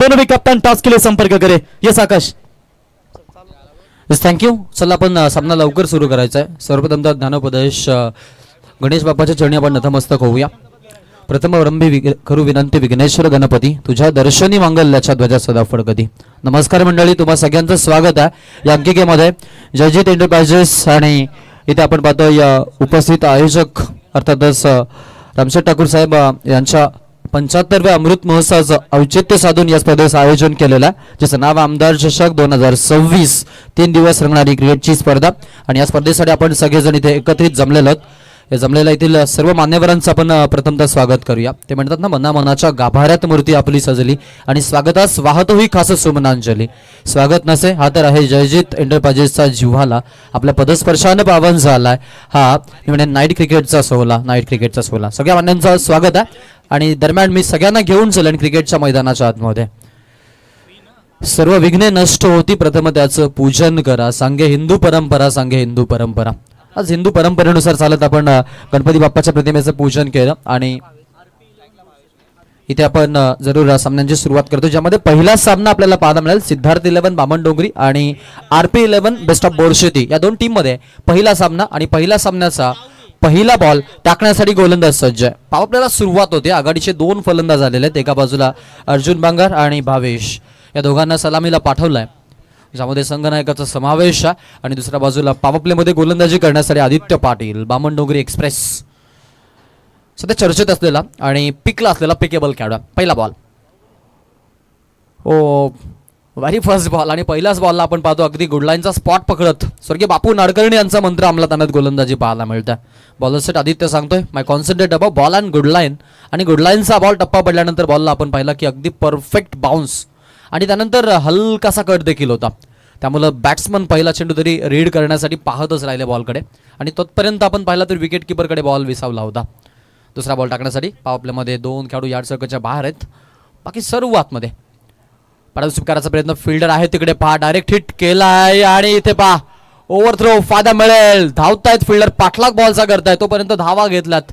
दोनों भी कप्तान टॉस के लिए संपर्क करे. यस आकाश. थँक्यू. चला आपण सामना लवकर सुरू करायचा आहे. सर्वप्रथम तर ज्ञानोपदेश गणेश बाप्पाच्या चरणी आपण नतमस्तक होऊया. प्रथम आरंभी करू विनंती विघ्नेश्वर गणपती तुझ्या दर्शनी मांगल्याच्या ध्वजा सदा फडकती. नमस्कार मंडळी, तुम्हा सगळ्यांचं स्वागत आहे या अंकिकेमध्ये. जयजीत एंटरप्राइजेस आणि इथे आपण पाहतो या उपस्थित आयोजक अर्थातच रामशेठ ठाकूर साहेब यांच्या 75व्या अमृत महोत्सवाचं औचित्य साधून या स्पर्धेचं आयोजन केलेलं आहे, ज्याचं नाव आमदार चषक 2026. 3 दिवस रंगणारी क्रिकेटची स्पर्धा आणि या स्पर्धेसाठी आपण सगळेजण इथे एकत्रित जमलेलो आहोत. या जमलेल्या येथील सर्व मान्यवरांचं आपण प्रथमतः स्वागत करूया. ते म्हणतात ना, मनामनाच्या गाभाऱ्यात मूर्ती आपली सजली आणि स्वागतास वाहतो ही खास सुमनांजली. स्वागत नसे हा तर आहे जयजीत एंटरप्राइजेसचा जिव्हाळा. आपल्या पदस्पर्शानं पावन झालाय हा म्हणजे नाईट क्रिकेटचा सोहळा. सगळ्या मान्यांचं स्वागत आहे. आणि दरम्यान मी सगळ्यांना घेऊन चलन क्रिकेटच्या मैदानाच्या आतमध्ये. सर्व विघ्ने नष्ट होती प्रथम त्याचं पूजन करा, सांगे हिंदू परंपरा. आज हिंदू परंपरेनुसार चालत आपण गणपती बाप्पाच्या प्रतिमेचं पूजन केलं आणि इथे आपण जरूर सामन्यांची सुरुवात करतो, ज्यामध्ये पहिला सामना आपल्याला पाहायला मिळेल सिद्धार्थ 11 बामणडोंगरी आणि RP 11 बेस्ट ऑफ बोरशेती या दोन टीम मध्ये पहिला सामना. आणि पहिल्या सामन्याचा पहिला बॉल टाकण्यासाठी गोलंदाज सज्ज आहे. आपल्याला सुरुवात होते. आघाडीचे 2 फलंदाज आलेले आहेत. एका बाजूला अर्जुन बांगर आणि भावेश या दोघांना सलामीला पाठवलाय, ज्यामध्ये संघनायकाचा समावेश आहे. आणि दुसऱ्या बाजूला पावप्लेमध्ये गोलंदाजी करण्यासाठी आदित्य पाटील बामणडोंगरी एक्सप्रेस सध्या चर्चेत असलेला आणि पिकला असलेला पिकेबल खेळाडू. पहिला बॉल व्हेरी फर्स्ट बॉल आणि पहिल्याच बॉलला आपण पाहतो अगदी गुडलाईनचा स्पॉट पकडत स्वर्गीय बापू नाडकर्णी यांचा मंत्र अंमलात आणत गोलंदाजी पाहायला मिळतं. बॉलर सेट आदित्य सांगतोय माय कॉन्सन्ट्रेट अबाउट बॉल अँड गुडलाईन. आणि गुडलाईनचा बॉल टप्पा पडल्यानंतर बॉलला आपण पाहिला की अगदी परफेक्ट बाउन्स आणि त्यानंतर हलकासा कट देखील होता. त्यामुळं बॅट्समन पहिला चेंडू तरी रीड करण्यासाठी पाहतच राहिले बॉलकडे आणि तोपर्यंत आपण पाहिला तर विकेट किपरकडे बॉल विसावला होता. दुसरा बॉल टाकण्यासाठी पावप्लेमध्ये 2 खेळाडू यार्ड सर्कलच्या बाहेर आहेत, बाकी सर्व आतमध्ये. पाडाव स्वीकारायचा प्रयत्न फिल्डर आहे तिकडे, पहा डायरेक्ट हिट केलाय आणि इथे पहा ओव्हरथ्रो फायदा मिळेल. धावतायत फिल्डर, पाठलाग बॉलचा करताय, तोपर्यंत धावा घेतल्यात.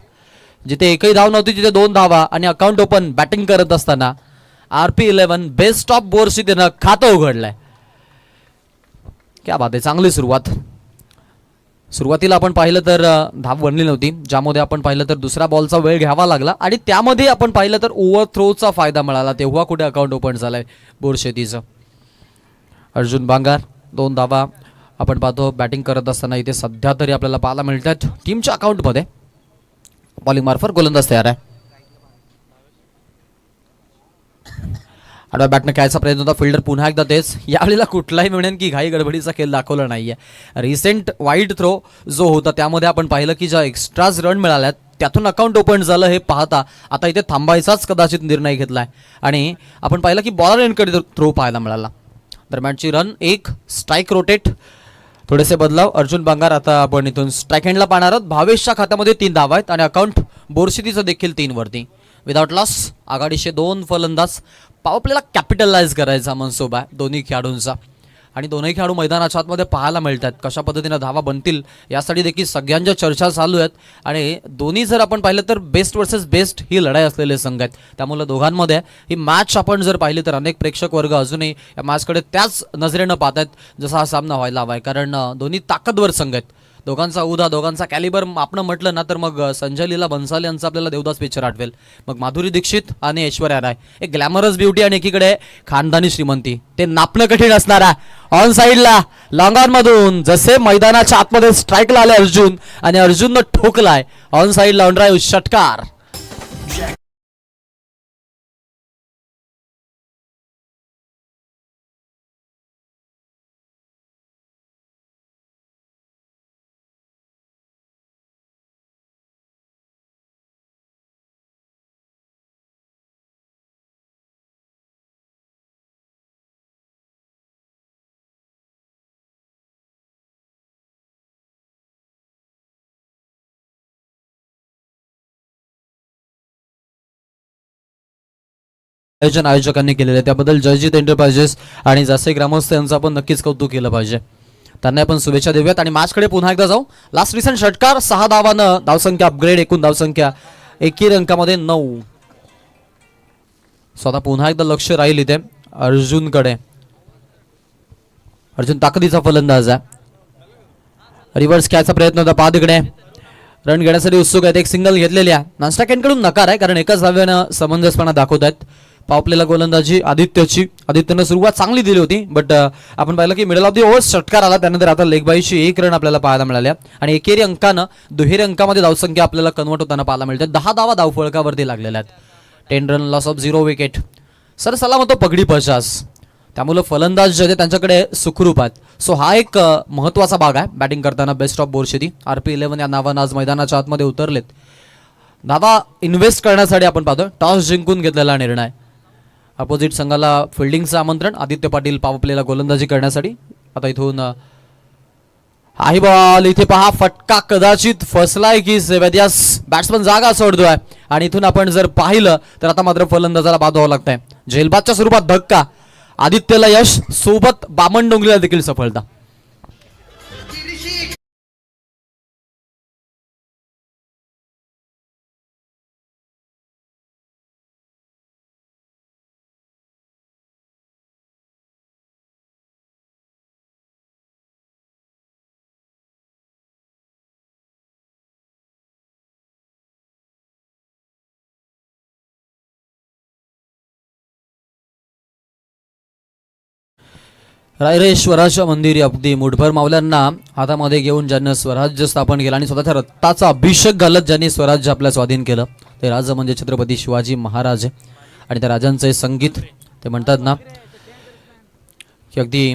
जिथे एकही धाव नव्हती तिथे 2 धावा आणि अकाउंट ओपन बॅटिंग करत असताना RP 11 बेस्ट ऑफ बोरशेतीनं खातं उघडलंय. क्या बात आहे, चांगली सुरुवात. सुरुवातीला आपण पाहिलं तर धाव बनली नव्हती, ज्यामध्ये आपण पाहिलं तर दुसरा बॉलचा वेळ घ्यावा लागला आणि त्यामध्ये आपण पाहिलं तर ओव्हरथ्रोचा फायदा मिळाला. तेव्हा कुठे अकाउंट ओपन झालंय बोरशेतीचं. अर्जुन बांगार 2 धावा आपण पाहतो बॅटिंग करत असताना इथे सध्या तरी आपल्याला पाहायला मिळतात टीमच्या अकाउंटमध्ये. बॉलिंग मार्फत गोलंदाज तयार आहे. आडव्या बॅटनं खेळायचा प्रयत्न होता, फिल्डर पुन्हा एकदा तेच. यावेळेला कुठलाही मिळेल की घाई गडबडीचा खेळ दाखवला नाहीये. रिसेंट वाईड थ्रो जो होता त्यामध्ये आपण पाहिलं की ज्या एक्स्ट्राज रन मिळाल्यात त्यातून अकाउंट ओपन झालं. हे पाहता आता इथे थांबायचाच कदाचित निर्णय घेतलाय आणि आपण पाहिलं की बॉलर एंडकडे थ्रो पाहायला मिळाला. दरम्यानची रन 1 स्ट्राईक रोटेट थोडेसे बदलाव. अर्जुन बांगार आता आपण इथून स्ट्राईक हँडला पाहणार आहोत. भावेशच्या खात्यामध्ये 3 धावा आहेत आणि अकाउंट बोरशेतीचं देखील 3 वरती. विदाउट लॉस आघाडीचे 2 फलंदाज. आपल्याला कॅपिटलाइज करायचा मनसोबा आहे दोन्ही खेळाडूंचा आणि दोन्ही खेळाडू मैदानाच्या आतमध्ये पाहायला मिळतात. कशा पद्धतीने धावा बनतील यासाठी देखील सगळ्यांच्या चर्चा चालू आहेत आणि दोन्ही जर आपण पाहिलं तर बेस्ट वर्सेस बेस्ट ही लढाई असलेले संघ आहेत. त्यामुळे दोघांमध्ये ही मॅच आपण जर पाहिली तर अनेक प्रेक्षक वर्ग अजूनही या मॅचकडे त्याच नजरेनं पाहत आहेत जसा हा सामना व्हायला हवा आहे, कारण दोन्ही ताकदवर संघ आहेत. दोघांचा उदा दोघांचा कॅलिबर आपण म्हटलं ना तर मग संजय लीला बन्साल यांचा आपल्याला देवदास पिक्चर आठवेल. मग माधुरी दीक्षित आणि ऐश्वर्या राय, एक ग्लॅमरस ब्युटी आणि एकीकडे खानदानी श्रीमंती. ते नापणं कठीण असणार आहे. ऑन साईडला लॉंग ऑन मधून जसे मैदानाच्या आतमध्ये स्ट्राईकला आले अर्जुन आणि अर्जुननं ठोकलाय ऑन साईडला ऑन ड्राईव्ह षटकार. आयोजकांनी केलेले त्याबद्दल जयजीत एंटरप्राइजेस आणि जासे ग्रामस्थ यांचं आपण नक्कीच कौतुक केलं पाहिजे. त्यांना आपण शुभेच्छा देऊयात आणि मॅचकडे पुन्हा एकदा जाऊ. लास्ट रिसेंट षटकार 6 धावानं धावसंख्या अपग्रेड, एकूण धावसंख्या एकी अंकामध्ये 9. स्वतः पुन्हा एकदा लक्ष राहील इथे अर्जुनकडे. अर्जुन ताकदीचा फलंदाज आहे. रिव्हर्स घ्यायचा प्रयत्न होता पाहतीकडे. रन घेण्यासाठी उत्सुक आहेत. एक सिंगल घेतलेली आहे. नास्टाकॅनकडून नकार आहे कारण एकाच धाव्यानं समंजसपणा दाखवत आहेत. पावपलेला गोलंदाजी आदित्यची. आदित्यनं सुरुवात चांगली दिली होती बट आपण पाहिलं की मिडल ऑफ दी ओव्हर षटकार आला. त्यानंतर आता लेगबाईशी 1 रन आपल्याला पाहायला मिळाल्या आणि एकेरी अंकानं दुहेरी अंकामध्ये धावसंख्या आपल्याला कन्वर्ट होताना पाहायला मिळते. 10 धावा धावफळकावरती लागलेल्या आहेत. 10 run loss of 0 wicket. Sir सलाम होतो पगडी 50. त्यामुळे फलंदाज जे आहेत त्यांच्याकडे सुखरूप आहेत. सो हा एक महत्त्वाचा भाग आहे बॅटिंग करताना. बेस्ट ऑफ बोर्शेती RP11 या नावानं आज मैदानाच्या आतमध्ये उतरलेत. धावा इन्व्हेस्ट करण्यासाठी आपण पाहतो टॉस जिंकून घेतलेला निर्णय. अपोजिट संघाला फिल्डिंगचं आमंत्रण. आदित्य पाटील पावपलेला गोलंदाजी करण्यासाठी. आता इथून हाय बॉल. इथे पहा फटका कदाचित फसलाय की सेव्यास बॅट्समन जागा सोडतोय आणि इथून आपण जर पाहिलं तर आता मात्र फलंदाजाला बाद व्हावं लागतंय. झेलबादच्या स्वरूपात धक्का. आदित्यला यश सोबत बामणडोंगरीला देखील सफलता. रायरेश्वराच्या मंदिरी अगदी मुठभर मावल्यांना हातामध्ये घेऊन ज्यांनी स्वराज्य स्थापन केलं आणि स्वतःच्या रक्ताचा अभिषेक घालत ज्यांनी स्वराज्य आपल्या स्वाधीन केलं ते राजा म्हणजे छत्रपती शिवाजी महाराज आहे. आणि त्या राजांचं संगीत ते म्हणतात ना की अगदी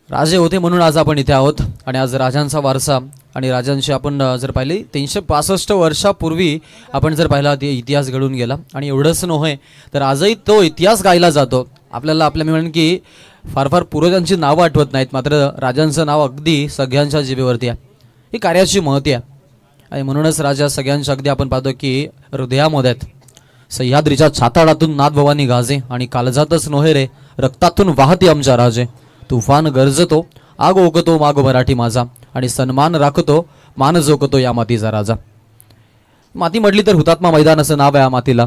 राजे होते म्हणून आज आपण इथे आहोत. आणि आज राजांचा वारसा आणि राजांशी आपण जर पाहिले 365 वर्षापूर्वी आपण जर पाहिला ते इतिहास घडून गेला. आणि एवढंच नव्हे तर आजही तो इतिहास गायला जातो. आपल्याला आपल्या म्हणून की फार फार पूर्वजांची नावं आठवत नाहीत मात्र राजांचं नाव अगदी सगळ्यांच्या जिभेवरती आहे. ही कार्याची महती आहे आणि म्हणूनच राजा सगळ्यांच्या अगदी आपण पाहतो की हृदयामध्ये आहेत. सह्याद्रीच्या छाताडातून नाथ भवानी गाजे आणि काळजातच नव्हे रे रक्तातून वाहते आमच्या राजे. तुफान गरजतो आग ओकतो माग मराठी माझा आणि सन्मान राखतो मान जोकतो या मातीचा राजा. माती म्हटली तर हुतात्मा मैदान असं नाव आहे या मातीला.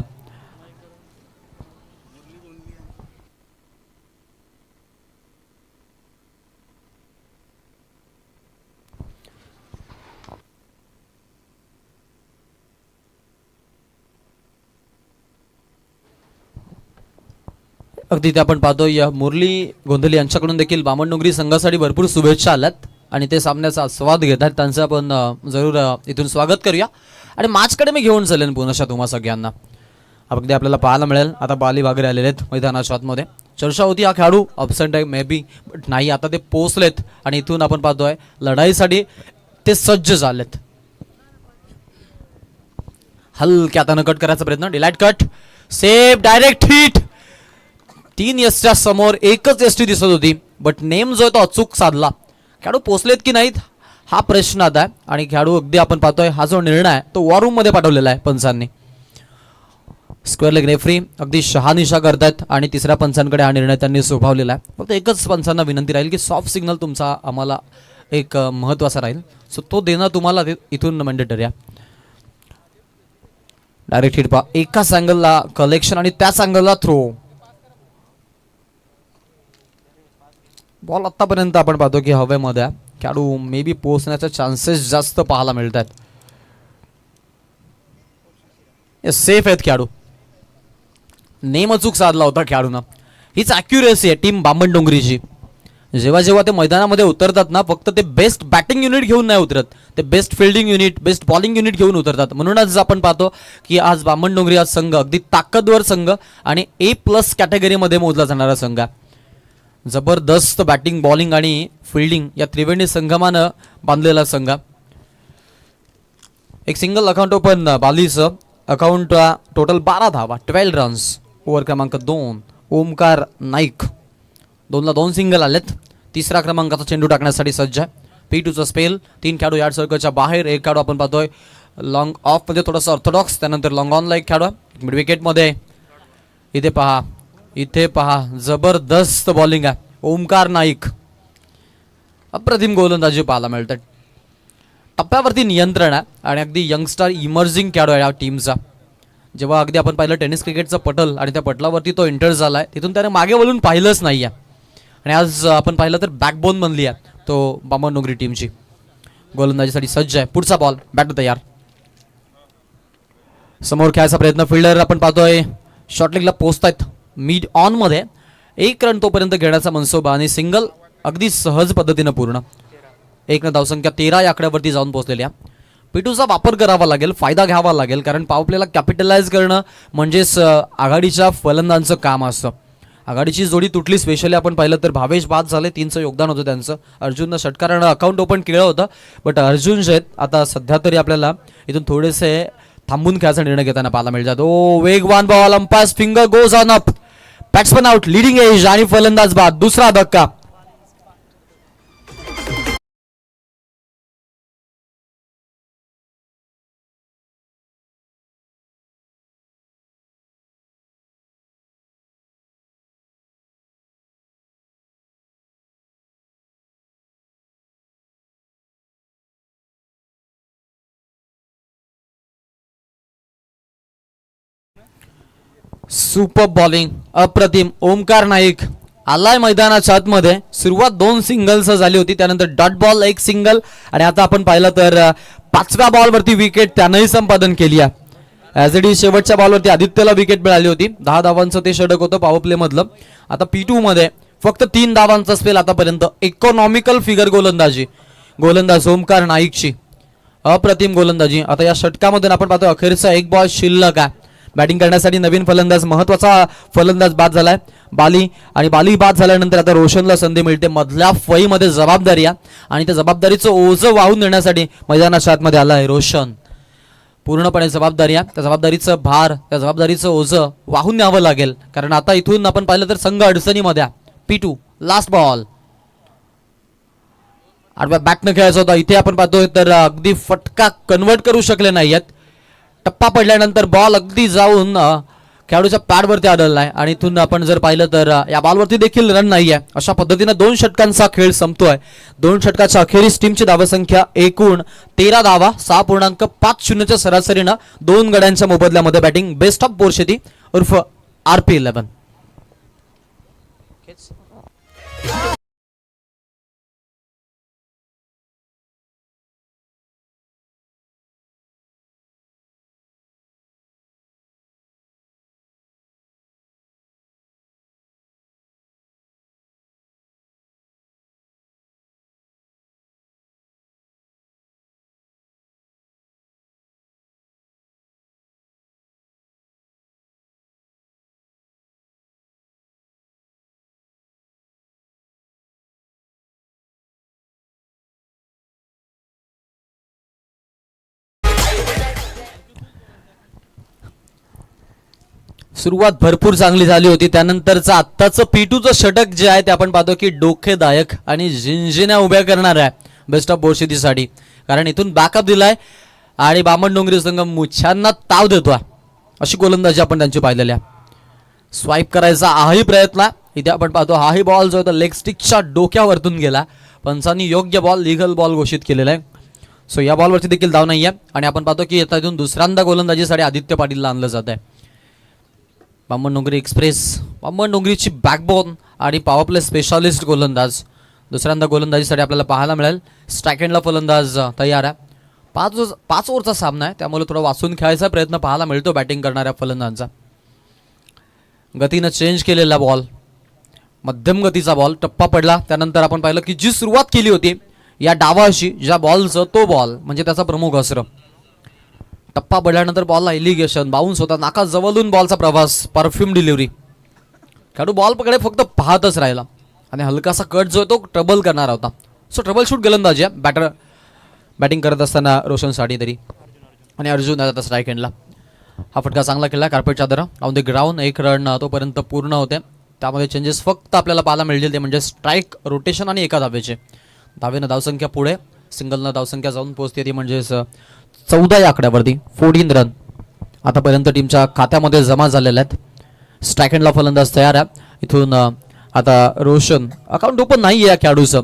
अगदी ते आपण पाहतो या मुरली गोंधली यांच्याकडून देखील बामणडोंगरी संघासाठी भरपूर शुभेच्छा आल्यात आणि ते सामन्याचा आस्वाद घेत आहेत. त्यांचं आपण जरूर इथून स्वागत करूया आणि मॅचकडे मी घेऊन चालेन पुन्हा तुम्हा सगळ्यांना. अगदी आपल्याला पाहायला मिळेल आता बाली वगैरे आलेले आहेत मैदानाच्या आतमध्ये. चर्चा होती हा खेळाडू अब्सेंट आहे मे बी बट नाही आता ते पोचलेत आणि इथून आपण पाहतोय लढाईसाठी ते सज्ज झालेत. हलक्या हातानं कट करायचा प्रयत्न. Delight cut safe direct hit. 3 यष्टीच्या समोर एकच यष्टी दिसत होती बट नेम जो आहे तो अचूक साधला. खेळाडू पोचलेत की नाहीत हा प्रश्न आता आहे आणि खेळाडू अगदी आपण पाहतोय हा जो निर्णय आहे तो वॉर रूम मध्ये पाठवलेला आहे पंचांनी. स्क्वेअर लेग रेफरी अगदी शहानिशा करतायत आणि तिसऱ्या पंचांकडे हा निर्णय त्यांनी सोपवलेला आहे. फक्त एकच पंचांना विनंती राहील की सॉफ्ट सिग्नल तुमचा आम्हाला एक महत्त्वाचा राहील सो तो देणं तुम्हाला इथून मॅन्डेटरी आहे. डायरेक्ट हिट पा एकाच अँगलला कलेक्शन आणि त्याच अँगलला थ्रो. बॉल आतापर्यंत आपण पाहतो की हवेमध्ये खेळाडू मे बी पोहोचण्याचे चान्सेस जास्त पाहायला मिळतात. सेफ आहेत खेळाडू. नेम अचूक साधला होता खेळाडूनं. हीच ॲक्युरेसी आहे टीम बामणडोंगरीची. जेव्हा जेव्हा ते मैदानामध्ये उतरतात ना फक्त ते बेस्ट बॅटिंग युनिट घेऊन नाही उतरत ते best fielding unit best bowling unit घेऊन उतरतात. म्हणूनच आपण पाहतो की आज बामणडोंगरी हा संघ अगदी ताकदवर संघ आणि A+ कॅटेगरीमध्ये मोजला जाणारा संघ आहे. जबरदस्त बॅटिंग बॉलिंग आणि फिल्डिंग या त्रिवेणी संगमानं बांधलेला संघ. एक सिंगल अकाउंट ओपन बालीचं अकाउंट टोटल 12 धावा 12 रन्स. ओव्हर क्रमांक 2 ओमकार नाईक 2ला 2 सिंगल आलेत. तिसरा क्रमांकाचा चेंडू टाकण्यासाठी सज्ज आहे. P2चा स्पेल 3 खेळाडू यार्ड सर्कलच्या बाहेर. एक खेळाडू आपण पाहतोय लॉंग ऑफ मध्ये थोडासा ऑर्थोडॉक्स. त्यानंतर लॉंग ऑनला एक खेळाडू मिड विकेटमध्ये. इथे पहा जबरदस्त बॉलिंग आहे ओमकार नाईक. अप्रतिम गोलंदाजी पाहायला मिळतात. टप्प्यावरती नियंत्रण आहे आणि अगदी यंगस्टर इमर्जिंग खेळाडू आहे या टीमचा. जेव्हा अगदी आपण पाहिलं टेनिस क्रिकेटचं पटल आणि त्या पटलावरती तो एंटर झालाय, तिथून त्याने मागे वळून पाहिलंच नाही आहे. आणि आज आपण पाहिलं तर बॅकबोन बनली आहे तो बामण डोंगरी टीमची. गोलंदाजीसाठी सज्ज आहे. पुढचा बॉल, बॅटर तयार. समोर खेळायचा प्रयत्न, फिल्डर आपण पाहतोय शॉर्ट लेगला पोहोचतायत मिड ऑन मध्ये. 1 रन तोपर्यंत घेण्याचा मनसोबा आणि सिंगल अगदी सहज पद्धतीनं पूर्ण. 1 धावसंख्या 13 या आकड्यावरती जाऊन पोहोचलेल्या. पिटूचा वापर करावा लागेल, फायदा घ्यावा लागेल, कारण पॉवर प्लेला कॅपिटलाइज करणं म्हणजेच आघाडीच्या फलंदाजांचं काम असतं. आघाडीची जोडी तुटली, स्पेशली आपण पाहिलं तर भावेश बाद झाले, 3चं योगदान होतं त्यांचं. अर्जुननं षटकारानं अकाउंट ओपन केलं होतं, बट अर्जुन जे आहेत आता सध्या तरी आपल्याला इथून थोडेसे थांबून खेळायचा निर्णय घेताना पाहायला मिळत जातो. वेगवान ball, umpires finger goes on up, batsman out, leading edge आणि फलंदाज बाद. दुसरा धक्का. सुपर बॉलिंग, अप्रतिम. ओमकार नाईक आलाय मैदानाच्या आतमध्ये. सुरुवात 2 सिंगल्स झाली होती, त्यानंतर डॉट बॉल 1 सिंगल, आणि आता आपण पाहिलं तर 5व्या बॉलवरती विकेट त्यानंही संपादन केली आहे. ॲज इट इज शेवटच्या बॉलवरती आदित्यला विकेट मिळाली होती. 10 धावांचं ते षटक होतं पॉवर प्ले मधलं. आता P2 मध्ये फक्त 3 धावांचा स्पेल आतापर्यंत. इकॉनॉमिकल फिगर गोलंदाजी, गोलंदाज ओमकार नाईकची अप्रतिम गोलंदाजी. आता या षटकामध्ये आपण पाहतो अखेरचा 1 बॉल शिल्लक आहे. बॅटिंग करण्यासाठी नवीन फलंदाज, महत्वाचा फलंदाज बाद झालाय बाली, आणि बाली बाद झाल्यानंतर आता रोशनला संधी मिळते. मधल्या फळीमध्ये जबाबदारी आहे आणि त्या जबाबदारीचं ओझं वाहून देण्यासाठी मैदानाच्या आतमध्ये आलाय रोशन. पूर्णपणे जबाबदारी आहे, त्या जबाबदारीचं भार, त्या जबाबदारीचं ओझं वाहून न्यावं लागेल, कारण आता इथून आपण पाहिलं तर संघ अडचणीमध्ये. P2 लास्ट बॉल, आडव्या बॅटनं खेळायचा होता. इथे आपण पाहतोय तर अगदी फटका कन्वर्ट करू शकले नाहीयेत. टप्पा पडल्यानंतर बॉल अगदी जाऊन खेळाडूच्या पॅडवरती आढळलाय, आणि इथून आपण जर पाहिलं तर या बॉलवरती देखील रन नाहीये. अशा पद्धतीने 2 षटकांचा खेळ संपतोय. 2 षटकाच्या अखेरीस टीमची धावसंख्या एकूण 13 धावा, 6.50च्या सरासरीनं 2 गड्यांच्या मोबदल्यामध्ये बॅटिंग. बेस्ट ऑफ बोरशेती उर्फ RP11. सुरुवात भरपूर चांगली झाली होती. त्यानंतरचं आत्ताचं P2चं षटक जे आहे ते आपण पाहतो की डोकेदायक आणि झिंझिण्या उभ्या करणार आहे बेस्ट ऑफ बोरशेतीसाठी, कारण इथून बॅकअप दिलाय आणि बामण डोंगरी संघ मुछ्यांना ताव देतोय. अशी गोलंदाजी आपण त्यांची पाहिलेली आहे. स्वाईप करायचा हाही प्रयत्न. इथे आपण पाहतो हाही बॉल जो होता लेग स्टिकच्या डोक्यावरतून गेला. पंचांनी योग्य बॉल, लिगल बॉल घोषित केलेला आहे. सो या बॉलवरती देखील धाव नाही आहे, आणि आपण पाहतो की आता इथून दुसऱ्यांदा गोलंदाजीसाठी आदित्य पाटीलला आणलं जात आहे. बामण डोंगरी एक्सप्रेस, बामण डोंगरीची बॅकबोन आणि पॉवर प्ले स्पेशालिस्ट गोलंदाज दुसऱ्यांदा गोलंदाजीसाठी आपल्याला पाहायला मिळेल. स्ट्राईक एंडला फलंदाज तयार आहे. 5 ओव्हरचा सामना आहे, त्यामुळे थोडा वाचून खेळायचा प्रयत्न पाहायला मिळतो बॅटिंग करणाऱ्या फलंदाजांचा. गतीनं चेंज केलेला बॉल, मध्यम गतीचा बॉल. टप्पा पडला, त्यानंतर आपण पाहिलं की जी सुरुवात केली होती या डावाशी ज्या बॉलचं, तो बॉल म्हणजे त्याचा प्रमुख अस्त्र. टप्पा पडल्यानंतर बॉलला एलिगेशन, बाउन्स होता, नाका जवळून बॉलचा प्रवास, परफ्यूम डिलिव्हरी. खेळाडू बॉल पकडे फक्त पाहतच राहिला आणि हलकासा कट जो तो ट्रबल करणार होता. सो ट्रबल शूट गोलंदाजी आहे बॅटर बॅटिंग करत असताना रोशनसाठी तरी. आणि अर्जुन आता स्ट्राईक एंडला. हा फटका चांगला खेळला, कार्पेट चादर ऑन द ग्राउंड. 1 रन तोपर्यंत पूर्ण होते. त्यामध्ये चेंजेस फक्त आपल्याला पाहायला मिळतील ते म्हणजे स्ट्राईक, रोटेशन आणि एका धावेचे. धावेनं धावसंख्या पुढे, सिंगलनं धावसंख्या जाऊन पोहोचते ती म्हणजेच 14 या आकड्यावरती. 14 रन आतापर्यंत टीमच्या खात्यामध्ये जमा झालेल्या आहेत. स्ट्राईक एंडला फलंदाज तयार आहे. इथून आता रोशन, अकाउंट ओपन नाही आहे या खेळाडूचं,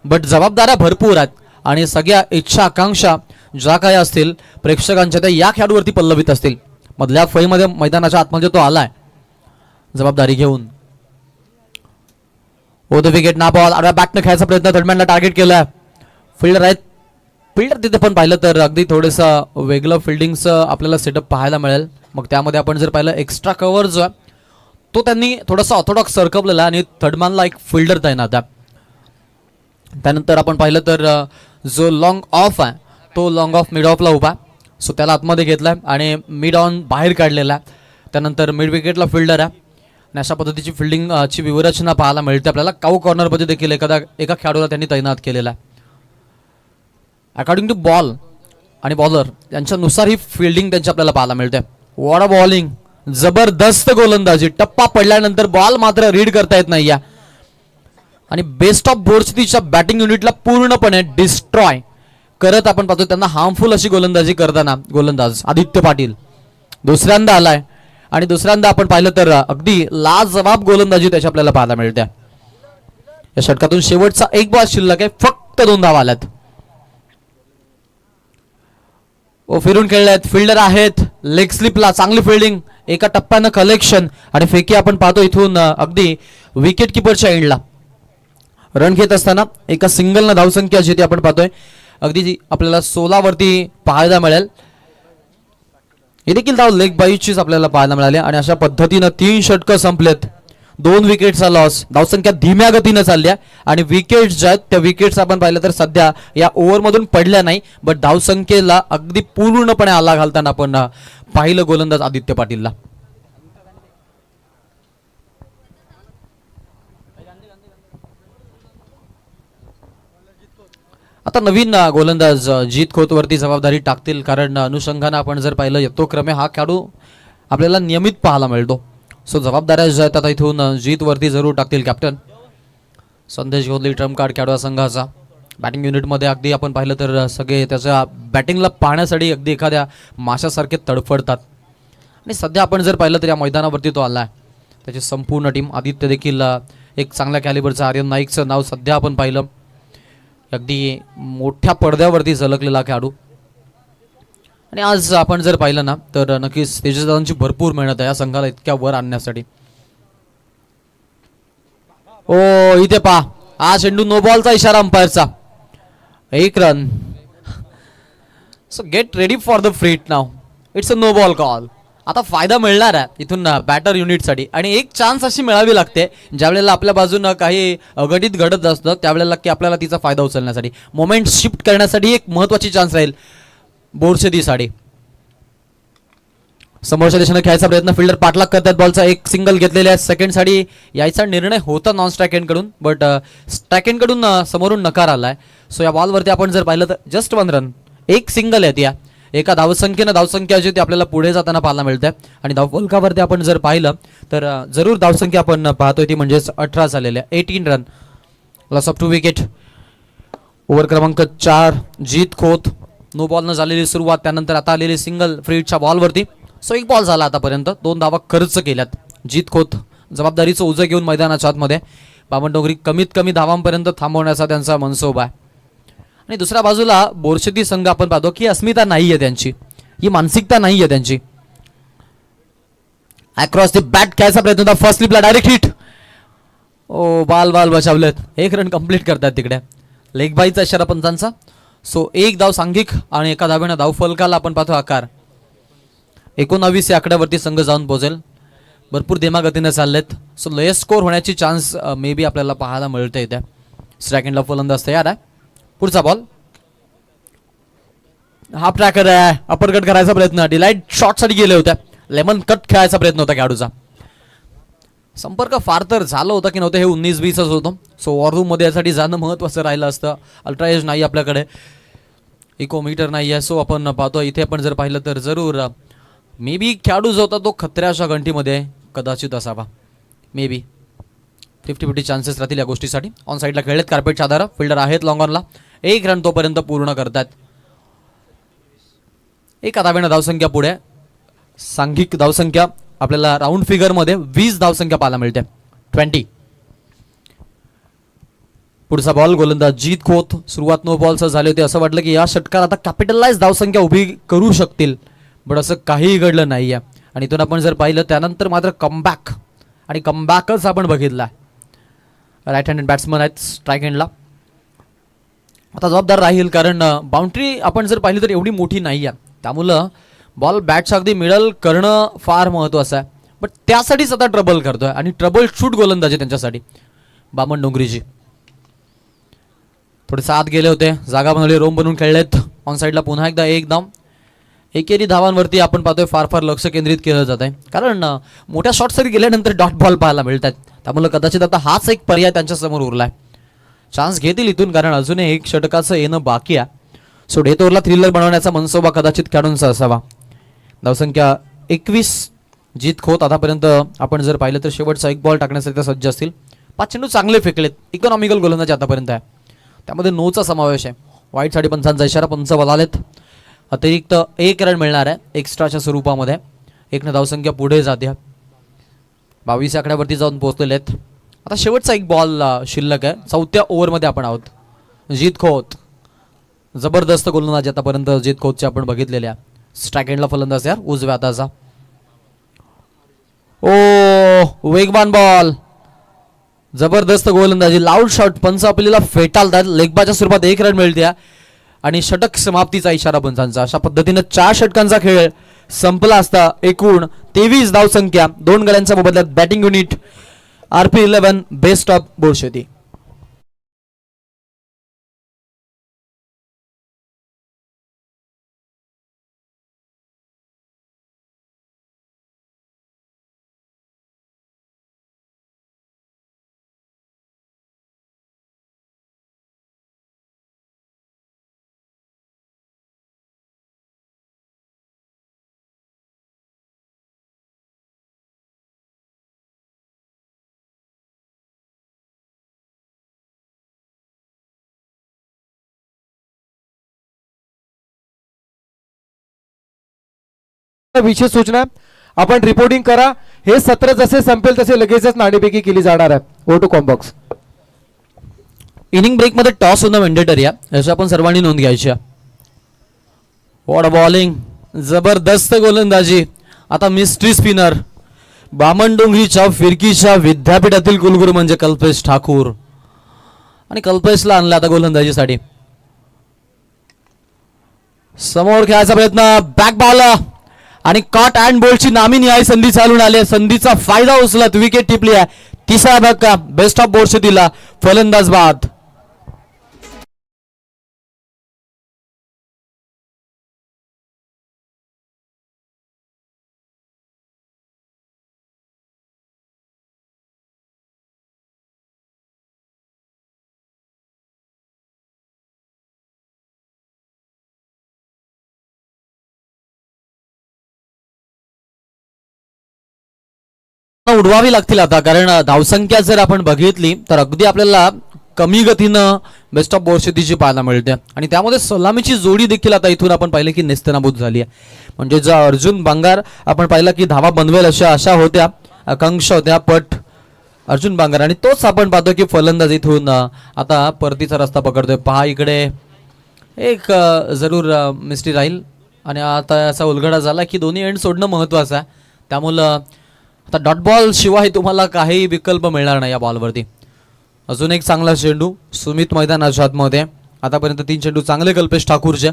बट जबाबदाऱ्या भरपूर आहेत आणि सगळ्या इच्छा आकांक्षा ज्या काय असतील प्रेक्षकांच्या त्या या खेळाडूवरती पल्लवित असतील. मधल्या फळीमध्ये मैदानाच्या आतमध्ये तो आलाय जबाबदारी घेऊन. ओ द विकेट ना बॉल आडव्या बॅटनं खेळायचा प्रयत्न, थर्डमॅनला टार्गेट केलाय. फिल्डर आहेत, फिल्डर तिथे पण पाहिलं तर अगदी थोडंसं वेगळं फिल्डिंगचं आपल्याला सेटअप पाहायला मिळेल. मग त्यामध्ये आपण जर पाहिलं एक्स्ट्रा कव्हर जो आहे तो त्यांनी थोडासा ऑर्थोडॉक्स सरकवलेला आणि थर्डमॅनला एक फिल्डर तैनात आहे. त्यानंतर आपण पाहिलं तर जो लॉंग ऑफ आहे तो लॉंग ऑफ मिड ऑफला उभा, सो त्याला आतमध्ये घेतलाय आणि मिड ऑन बाहेर काढलेला आहे. त्यानंतर मिड विकेटला फिल्डर आहे आणि अशा पद्धतीची फिल्डिंगची व्यूहरचना पाहायला मिळते आपल्याला. काऊ कॉर्नरमध्ये देखील एका खेळाडूला त्यांनी तैनात केलेला आहे. अकॉर्डिंग टू बॉल आणि बॉलर यांच्यानुसार ही फिल्डिंग त्यांची आपल्याला पाहायला मिळते. वॉट अ बॉलिंग, जबरदस्त गोलंदाजी. टप्पा पडल्यानंतर बॉल मात्र रीड करता येत नाही आणि बेस्ट ऑफ बोर्डच्या बॅटिंग युनिटला पूर्णपणे डिस्ट्रॉय करत आपण पाहतो. त्यांना हार्मफुल अशी गोलंदाजी करताना गोलंदाज आदित्य पाटील दुसऱ्यांदा आलाय आणि दुसऱ्यांदा आपण पाहिलं तर अगदी लाजवाब गोलंदाजी त्याची आपल्याला पाहायला मिळते. या षटकातून शेवटचा एक बॉल शिल्लक आहे, फक्त 2 धावा आल्यात. ओ फिरून खेळलेत, फिल्डर आहेत, लेग स्लिपला चांगली फिल्डिंग, एका टप्प्यानं कलेक्शन आणि फेकी आपण पाहतो इथून अगदी विकेट किपरच्या एंडला. रन घेत असताना एका सिंगलनं धावसंख्या जी ती आपण पाहतोय अगदी आपल्याला 16 वरती पाहायला मिळेल. हे देखील धाव लेग बाईचीच आपल्याला पाहायला मिळाले आणि अशा पद्धतीनं 3 षटकं संपलेत. 2 विकेटचा लॉस, धावसंख्या धीम्या गतीनं चालल्या आणि विकेट्स ज्या आहेत त्या विकेट्स आपण पाहिलं तर सध्या या ओव्हरमधून पडल्या नाही, बट धावसंख्येला अगदी पूर्णपणे आला घालताना आपण पाहिलं गोलंदाज आदित्य पाटीलला. आता नवीन गोलंदाज जीत खोत वरती जबाबदारी टाकतील, कारण अनुषंगानं आपण जर पाहिलं यथोक्रमे हा खेळाडू आपल्याला नियमित पाहायला मिळतो. सो जबाबदाऱ्या ज्या आहेत आता इथून जीत वरती जरूर टाकतील कॅप्टन संदेश गोदली, ट्रम्प कार्ड खेळाडू संघाचा. बॅटिंग युनिटमध्ये अगदी आपण पाहिलं तर सगळे त्याच्या बॅटिंगला पाहण्यासाठी अगदी एखाद्या माशासारखे तडफडतात आणि सध्या आपण जर पाहिलं तर या मैदानावरती तो आला आहे. त्याची संपूर्ण टीम, आदित्य देखील एक चांगल्या कॅलिबरचा, आर्यन नाईकचं नाव सध्या आपण पाहिलं अगदी मोठ्या पडद्यावरती झलकलेला खेळाडू. आणि आज आपण जर पाहिलं ना तर नक्कीच तेजसदादांची भरपूर मेहनत आहे या संघाला इतक्या वर आणण्यासाठी. ओ इथे पहा, हा चेंडू नो बॉलचा इशारा अंपायरचा, 1 run. So get ready for the free hit now, it's a no ball call. आता फायदा मिळणार आहे इथून बॅटर युनिटसाठी आणि एक चान्स अशी मिळावी लागते ज्यावेळेला आपल्या बाजूनं काही अघटित घडत असतं त्यावेळेला की आपल्याला तिचा फायदा उचलण्यासाठी, मोमेंट शिफ्ट करण्यासाठी एक महत्वाची चान्स राहील बोर्डशेदीसाठी. समोरच्या दिशेने खेळायचा प्रयत्न, फिल्डर पाठलाग करतात, बॉलचा एक सिंगल घेतलेला आहे. सेकंडसाठी यायचा निर्णय होता नॉन स्ट्राईक एंडकडून, बट स्ट्राईक एंडकडून समोरून नकार आलाय. सो या बॉलवरती आपण जर पाहिलं तर जस्ट 1 रन, एक सिंगल आहे. या एका धावसंख्या जी ती आपल्याला पुढे जाताना पाहायला मिळते आणि धावफलकावरती आपण जर पाहिलं तर जरूर धावसंख्या आपण पाहतोय ती म्हणजेच 18 झालेल्या, 18 run. Loss of 2 wicket. Over क्रमांक 4 जीत खोत, नो बॉल न झालेली सुरुवात, त्यानंतर आता आलेली सिंगल फ्रीडच्या बॉलवरती. सो 1 बॉल झाला आतापर्यंत, 2 धावा खर्च केल्यात. जीत खोत जबाबदारीचं ओझं घेऊन मैदानाच्या आतमध्ये, बामणडोंगरी कमीत कमी धावांपर्यंत थांबवण्याचा त्यांचा मनसोबा आहे. आणि दुसऱ्या बाजूला बोरशेती संघ आपण पाहतो की अस्मिता नाही आहे त्यांची, ही मानसिकता नाही आहे त्यांची. अक्रॉस द बॅट खेळायचा प्रयत्न होता, फर्स्ट स्लिपला डायरेक्ट हिट. ओ बाल बचावलेत, 1 रन कंप्लीट करतात तिकडे, लेग बाईचा इशारा पंचांचा. सो 1 धाव सांघिक आणि एका धावेनं धावफलकाला आपण पाहतो आकार. 19 या आकड्यावरती संघ जाऊन पोहोचेल. भरपूर धीमागतीने चाललेत. सो लोएस्ट स्कोर होण्याची चान्स मे बी आपल्याला पाहायला मिळते इथे. स्ट्राईक एंडला फलंदाज तयार आहे. पुढचा बॉल, हाफ ट्रॅकर आहे, अपर कट करायचा प्रयत्न, डिलाइट शॉट साठी गेले होते, लेमन कट खेळायचा प्रयत्न होता खेळाडूचा. संपर्क फार तर झालं होतं की नव्हतं हे 19-20च होतं. सो वॉररूम मध्ये यासाठी जाणं महत्वाचं राहिलं असतं. अल्ट्राएज नाही आपल्याकडे, इकोमीटर नाही आहे. सो आपण पाहतो इथे आपण जर पाहिलं तर जरूर मे बी खेळाडू जो होता तो खतऱ्याच्या घंटीमध्ये कदाचित असावा. मे बी 50-50 चान्सेस राहतील या गोष्टीसाठी. ऑन साईडला खेळलेत कार्पेटच्या आधार, फिल्डर आहेत लॉंग ऑनला. 1 रन तोपर्यंत पूर्ण करतात. एका धावेनं धावसंख्या पुढे, सांघिक धावसंख्या आपल्याला राऊंड फिगरमध्ये 20 धावसंख्या पाहायला मिळते, 20. पुढचा बॉल, गोलंदाज जीत खोत. सुरुवात नो बॉलचं झाले होते, असं वाटलं की या षटकात आता कॅपिटलाइज धावसंख्या उभी करू शकतील, बट असं काहीही घडलं नाही आहे. आणि इथून आपण जर पाहिलं त्यानंतर मात्र कमबॅक आणि कमबॅकच आपण बघितला. राईट हँडेड बॅट्समन आहेत स्ट्राईक हँडला. आता जबाबदार राहील कारण बाउंड्री आपण जर पाहिली तर एवढी मोठी नाही आहे, त्यामुळं बॉल बॅटच्या अगदी मिडल करणं फार महत्त्वाचं आहे. बट त्यासाठीच आता ट्रबल करतोय आणि ट्रबल शूट गोलंदाजी त्यांच्यासाठी बामण डोंगरीजी. थोडेसे आत गेले होते, जागा बनवली, रोम बनवून खेळलेत. ऑन साईडला पुन्हा एकदा एक धाव. एकेरी धावांवरती आपण पाहतोय फार फार लक्ष केंद्रित केलं जात आहे कारण मोठ्या शॉटसाठी गेल्यानंतर डॉट बॉल पाहायला मिळतात. त्यामुळे कदाचित आता हाच एक पर्याय त्यांच्यासमोर उरलाय. चान्स घेतील इथून कारण अजूनही एक षटकाचं येणं बाकी आहे. सो डेथ ओव्हरला थ्रिलर बनवण्याचा मनसोबा कदाचित खेळाडूंचा असावा. धावसंख्या 21. जीत खोत आतापर्यंत आपण जर पाहिलं तर शेवटचा एक बॉल टाकण्यासाठी सज्ज असतील. 5 चेंडू चांगले फेकलेत. इकॉनॉमिकल गोलंदाजी आतापर्यंत आहे, त्यामध्ये नोचा समावेश आहे. वाईटसाठी पंचांचा इशारा, पंच बदललेत. अतिरिक्त 1 रन मिळणार आहे एक्स्ट्राच्या स्वरूपामध्ये. 1 धावसंख्या पुढे जाते. 22 आकड्यावरती जाऊन पोहोचलेले आहेत. आता शेवटचा एक बॉल शिल्लक आहे. 4थ्या ओव्हरमध्ये आपण आहोत. जीत खोत जबरदस्त गोलंदाजी आतापर्यंत जीत खोतचे आपण बघितलेल्या. स्ट्राईक हँडला फलंदाज यार उजव्या हाताचा. ओ वेगवान बॉल, जबरदस्त गोलंदाजी, लाऊड शॉट. पंच आपल्याला फेटाळतात. लेगबाच्या स्वरूपात 1 रन मिळते आणि षटक समाप्तीचा इशारा पंचांचा. अशा पद्धतीने 4 षटकांचा खेळ संपला असता. एकूण 23 धावसंख्या, 2 गड्यांच्या मोबदल्यात batting unit RP11 best of Borsheti. विशेष सूचना, आपण रिपोर्टिंग करा. हे सत्र जसे संपेल तसे लगेचच नाणेफेकी केली जाणार आहे. Go to combox. इनिंग ब्रेकमध्ये टॉस होणं मॅन्डेटरी आहे, याची आपण सर्वांनी नोंद घ्यायची आहे. वॉट बॉलिंग, जबरदस्त गोलंदाजी. आता मिस्ट्री स्पिनर बामणडोंगरीच्या फिरकीच्या विद्यापीठातील कुलगुरू म्हणजे कल्पेश ठाकूर आणि कल्पेशला आणला आता गोलंदाजीसाठी. समोर खेळायचा प्रयत्न, बॅक बॉल आणि कॉट अँड बोल्डची नामी निहाय संधी चालून आली. संधीचा फायदा उचलत विकेट टिपली आहे. 3रा धक्का बेस्ट ऑफ बोर्डशेतीला, फलंदाज बाद. उडवावी लागतील आता कारण धावसंख्या जर आपण बघितली तर अगदी आपल्याला कमी गतीनं बेस्ट ऑफ बोरशेतीची पाहायला मिळते आणि त्यामध्ये सलामीची जोडी देखील आता इथून आपण पाहिलं की नेस्तनाबूत झाली आहे. म्हणजे जो अर्जुन बांगार आपण पाहिला की धावा बनवेल अशा आशा होत्या, आकांक्षा होत्या, पट अर्जुन बांगार आणि तोच आपण पाहतो की फलंदाज इथून आता परतीचा रस्ता पकडतोय. पहा इकडे एक जरूर मिस्टी राहील आणि आता असा उलगडा झाला की दोन्ही एंड सोडणं महत्त्वाचं आहे. त्यामुळं आता डॉट बॉल शिवाय तुम्हाला काही विकल्प मिळणार नाही या बॉलवरती. अजून एक चांगला चेंडू सुमित मैदानाच्या आतमध्ये. आतापर्यंत 3 चेंडू चांगले कल्पेश ठाकूरचे.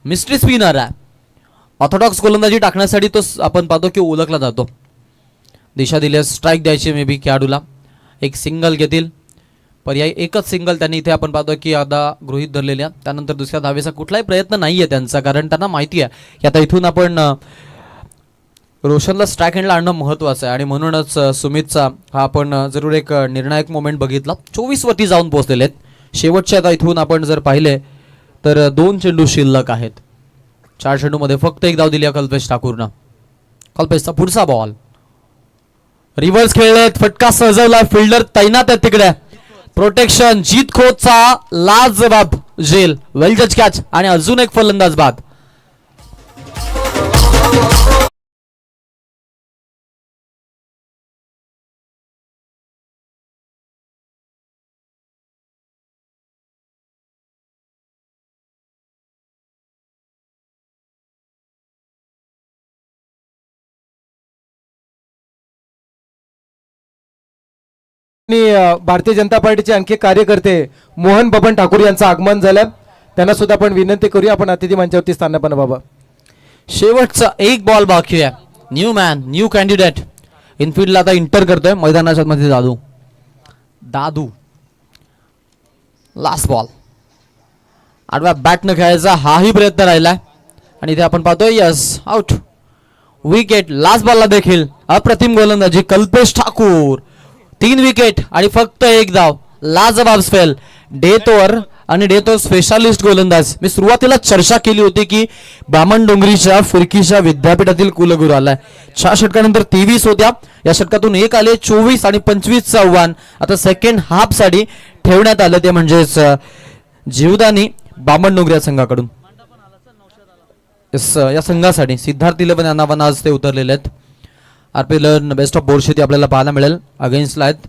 मिस्ट्री स्पिनर आहे, ऑर्थोडॉक्स गोलंदाजी टाकण्यासाठी तो आपण पाहतो की ओळखला जातो. दिशा दिल्यास स्ट्राईक द्यायची मे बी खेळाडूला. एक सिंगल घेतील, पर्याय एकच सिंगल त्यांनी इथे आपण पाहतो की आता गृहीत धरलेल्या. त्यानंतर दुसऱ्या धावेचा कुठलाही प्रयत्न नाही आहे त्यांचा कारण त्यांना माहिती आहे की आता इथून आपण रोशनला स्ट्राईक हँडला आणणं महत्त्वाचं आहे आणि म्हणूनच सुमितचा हा आपण जरूर एक निर्णायक मोमेंट बघितला. 24 वरती जाऊन पोहोचलेले आहेत. शेवटच्या आता इथून आपण जर पाहिले तर 2 चेंडू शिल्लक आहेत. 4 चेंडूमध्ये फक्त 1 धाव दिली कल्पेश ठाकूरनं. कल्पेशचा पुढचा बॉल रिव्हर्स खेळलेत, फटका सजवला, फिल्डर तैनात आहेत तिकडे. प्रोटेक्शन, जीत खोतचा लाजवाब झेल, वेल जज कॅच आणि अजून एक फलंदाज बाद. आणि भारतीय जनता पार्टीचे आणखी कार्यकर्ते मोहन बबन ठाकूर यांचं आगमन झालं. त्यांना सुद्धा आपण विनंती करूया आपण अतिथी मंचावरती स्थानापन्न व्हावं. शेवटचा एक बॉल बाकी आहे. न्यू मॅन न्यू कॅन्डिडेट इनफिल्डला आता इंटर करतोय मैदानाच्या मध्ये दादू लास्ट बॉल आडव्या बॅटनं खेळायचा हाही प्रयत्न राहिलाय आणि इथे आपण पाहतोय यस आउट विकेट. लास्ट बॉलला देखील अप्रतिम गोलंदाजी कल्पेश ठाकूर 3 विकेट आणि फक्त एक धाव. लाजवाब स्पेल डेथ ओव्हर आणि डेथ ओव्हर स्पेशालिस्ट गोलंदाज. मी सुरुवातीला चर्चा केली होती की बामणडोंगरीच्या फिरकीच्या विद्यापीठातील कुलगुरू आलाय. 4 षटकानंतर 23 होत्या. या षटकातून एक आले 24 आणि 25चं आव्हान आता सेकंड हाफ साठी ठेवण्यात आलं ते म्हणजेच जीवदानी बामणडोंगरी या संघाकडून. या संघासाठी सिद्धार्थ इलेवन यांना पण आज ते उतरलेले आहेत. आरपी बेस्ट ऑफ बोर्ड आपल्याला पाहायला मिळेल अगेन्स्टला आहेत.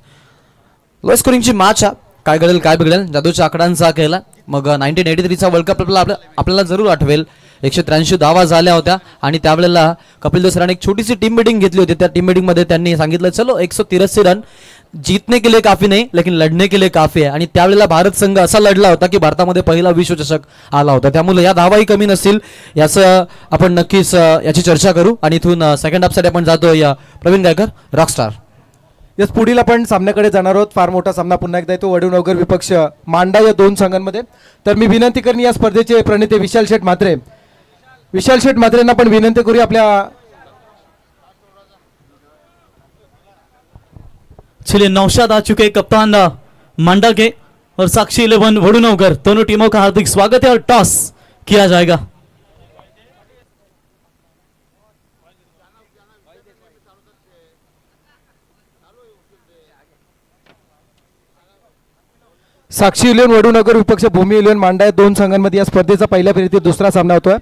लो स्कोरिंगची मॅच काय घडेल काय बिघडेल. जादूच्या आकड्यांचा केला मग 1983चा वर्ल्ड कप आपल्याला जरूर आठवेल. 183 धावा झाल्या होत्या आणि त्यावेळेला कपिल देव सरांनी एक छोटीशी टीम मीटिंग घेतली होती. त्या टीम मीटिंग मध्ये त्यांनी सांगितलं चलो 183 रन जीतने के लिए काफी नाही लेकिन लढने के लिए काफी आहे. आणि त्यावेळेला भारत संघ असा लढला होता की भारतामध्ये पहिला विश्वचषक आला होता. त्यामुळे या धावाही कमी नसतील याचं आपण नक्कीच याची चर्चा करू. आणि इथून सेकंड हाफसाठी आपण जातोय प्रवीण गायकर रॉकस्टार. यस पुढील आपण सामन्याकडे जाणार आहोत. फार मोठा सामना पुन्हा एकदा येतो वडूनगर विपक्ष मांडा या दोन संघांमध्ये. तर मी विनंती करेन या स्पर्धेचे प्रणेते विशाल शेठ म्हात्रे यांना पण विनंती करूया आपल्या. चलिए नौशाद आ चुके कप्तान मांडा के और साक्षी 11 वडूनगर दोनों टीमों का हार्दिक स्वागत है और टॉस किया जाएगा. साक्षी इलेव्हन वडूनगर विपक्ष भूमी इलेव्हन मांडा या दोन संघांमध्ये या स्पर्धेचा पहिल्या फेरीतील दुसरा सामना होतोय.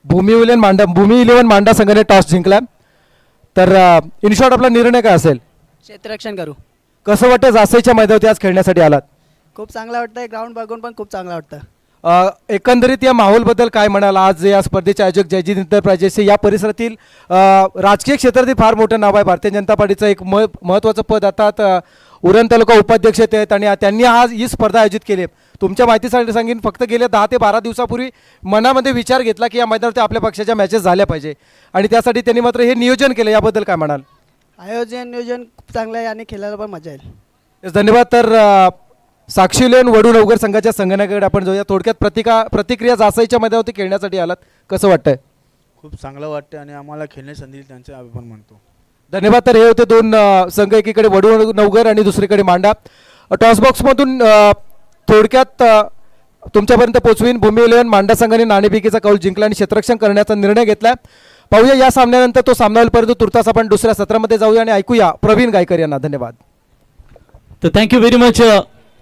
भूमी इलेव्हन मांडा संघाने टॉस जिंकला. तर इन शॉर्ट आपला निर्णय काय असेल? क्षेत्ररक्षण करू. कसं वाटतं जासईच्या मैदानावरती आज खेळण्यासाठी आलात? खूप चांगलं वाटतंय. ग्राउंड बघून पण खूप चांगलं वाटतं. एकंदरीत या माहोलबद्दल काय म्हणाल? आज या स्पर्धेचे आयोजक जयजीत इंटरप्राइजेस या परिसरातील राजकीय क्षेत्रातील फार मोठं नाव आहे. भारतीय जनता पार्टीचं एक महत्त्वाचं पद आता उरण तालुका उपाध्यक्ष आहेत आणि त्यांनी आज ही स्पर्धा आयोजित केली. तुमच्या माहितीसाठी सांगेन फक्त गेल्या 10 ते 12 दिवसापूर्वी मनामध्ये विचार घेतला की या मैदानावरती आपल्या पक्षाच्या मॅचेस झाल्या पाहिजे आणि त्यासाठी त्यांनी मात्र हे नियोजन केलं. याबद्दल काय म्हणाल? नियोजन खूप चांगलं आहे आणि खेळायला पण मजा येईल. धन्यवाद. तर साक्षी इलेव्हन वडूनगर संघाच्या संघटनेकडे आपण जाऊया. थोडक्यात प्रतिक्रिया जासईच्या मैदानावरती खेळण्यासाठी आलात, कसं वाटतंय? खूप चांगलं वाटतं आणि आम्हाला खेळण्याची संधी दिली त्यांचे आभार मानतो. धन्यवाद. तर हे होते दोन संघ, एकीकडे वडूनगर आणि दुसरीकडे मांडा. टॉसबॉक्समधून थोडक्यात तुमच्यापर्यंत पोचवीन. भूमी इलेव्हन मांडा संघाने नाणेफेकीचा कौल जिंकला आणि क्षेत्ररक्षण करण्याचा निर्णय घेतला. पाहूया या सामन्यानंतर तो सामना होईल. परंतु तुर्तास आपण दुसऱ्या सत्रामध्ये जाऊया आणि ऐकूया प्रवीण गायकर यांना. धन्यवाद. तो thank you very much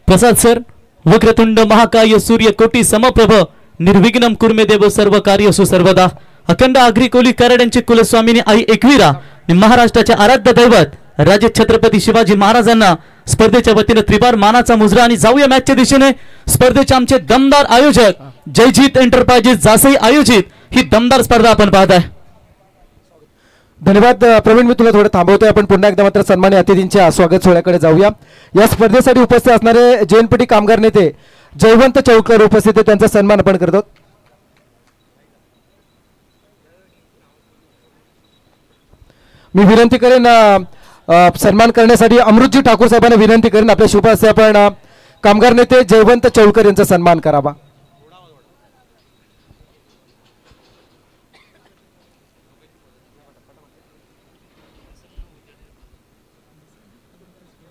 Prasad sir. वक्रतुंड महाकाय सूर्य कोटी समप्रभ निर्विघ्नम कुर्मे देव सर्व कार्यसु सर्वदा. अखंड आग्री कोली कराड यांचे कुलस्वामिनी आई एकवीरा आणि महाराष्ट्राचे आराध्य दैवत राजे छत्रपती शिवाजी महाराजांना स्पर्धेच्या वतीने त्रिवार मानाचा मुजरा. आणि जाऊया मॅचच्या दिशेने. स्पर्धेचे आमचे दमदार आयोजक जयजीत एंटरप्राइजेस जासई आयोजित ही दमदार स्पर्धा आपण पाहताय. धन्यवाद प्रवीण. मी तुला थोडं थांबवतोय. आपण पुन्हा एकदा मात्र सन्मानी अतिथींच्या स्वागत सोहळ्याकडे जाऊया. या स्पर्धेसाठी उपस्थित असणारे जेएनपीटी कामगार नेते जयवंत चौकर उपस्थित आहेत, त्यांचा सन्मान आपण करतो. मी विनंती करेन सन्मान करण्यासाठी अमृतजी ठाकूर साहेबांना विनंती करेन आपल्या शुभ हस्ते आपण कामगार नेते जयवंत चौकर यांचा सन्मान करावा.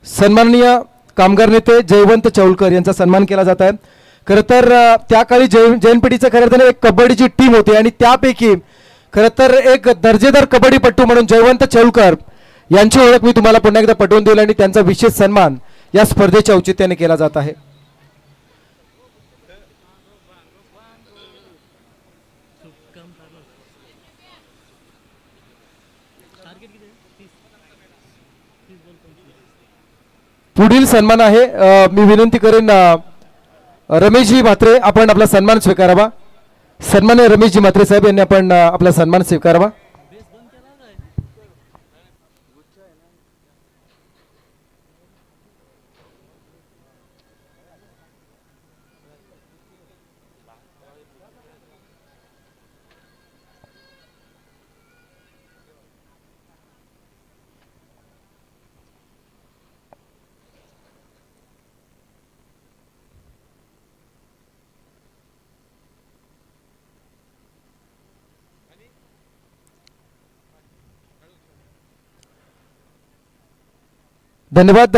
सन्माननीय कामगार नेते जयवंत चौलकर यांचा सन्मान केला जात आहे. खरं तर त्या काळी जैनपीटीचं खरं तर एक कबड्डीची टीम होती आणि त्यापैकी खरं तर एक दर्जेदार कबड्डीपट्टू म्हणून जयवंत चौलकर यांची ओळख मी तुम्हाला पुन्हा एकदा पटवून देईल आणि त्यांचा विशेष सन्मान या स्पर्धेच्या औचित्याने केला जात आहे. पुढील सन्मान आहे मी विनंती करेन रमेशजी म्हात्रे आपण आपला सन्मान स्वीकारावा. सन्मान्य रमेशजी म्हात्रे साहेब यांनी आपण आपला सन्मान स्वीकारावा. धन्यवाद.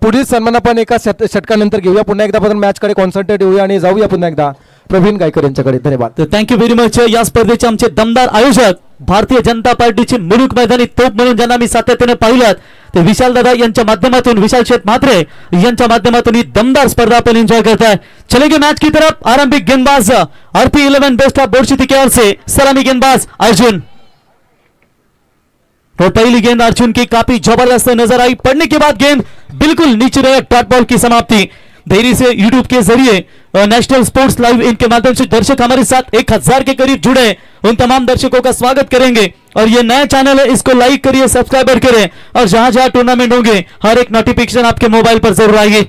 पुढील सन्मान आपण एका षटकानंतर घेऊया. पुन्हा एकदा आपण मॅचकडे कॉन्सन्ट्रेट होऊया आणि जाऊया पुन्हा एकदा प्रवीण गायकर यांच्याकडे. धन्यवाद. तर थँक्यू व्हेरी मच. या स्पर्धेचे आमचे दमदार आयोजक भारतीय जनता पार्टीचे मुलुक मैदानी तोप म्हणून ज्यांना मी सातत्याने पाहिलात ते विशाल दादा यांच्या माध्यमातून, विशाल शेठ म्हात्रे यांच्या माध्यमातून ही दमदार स्पर्धा आपण एंजॉय करताय. चलेंगे मैच की तरफ. आरंभिक गेंदबाज RP11 बेस्ट ऑफ बोर्ड की ओर से सलामी गेंदबाज अर्जुन. और पहली गेंद अर्जुन की काफी जबरदस्त नजर आई. पड़ने के बाद गेंद बिल्कुल नीचे रहे. डॉट बॉल की समाप्ति. देरी से यूट्यूब के जरिए नेशनल स्पोर्ट्स लाइव इनके माध्यम से दर्शक हमारे साथ 1000 के करीब जुड़े. उन तमाम दर्शकों का स्वागत करेंगे. और ये नया चैनल है, इसको लाइक करिए, सब्सक्राइबर करें और जहां जहां टूर्नामेंट होंगे हर एक नोटिफिकेशन आपके मोबाइल पर जरूर आएगी.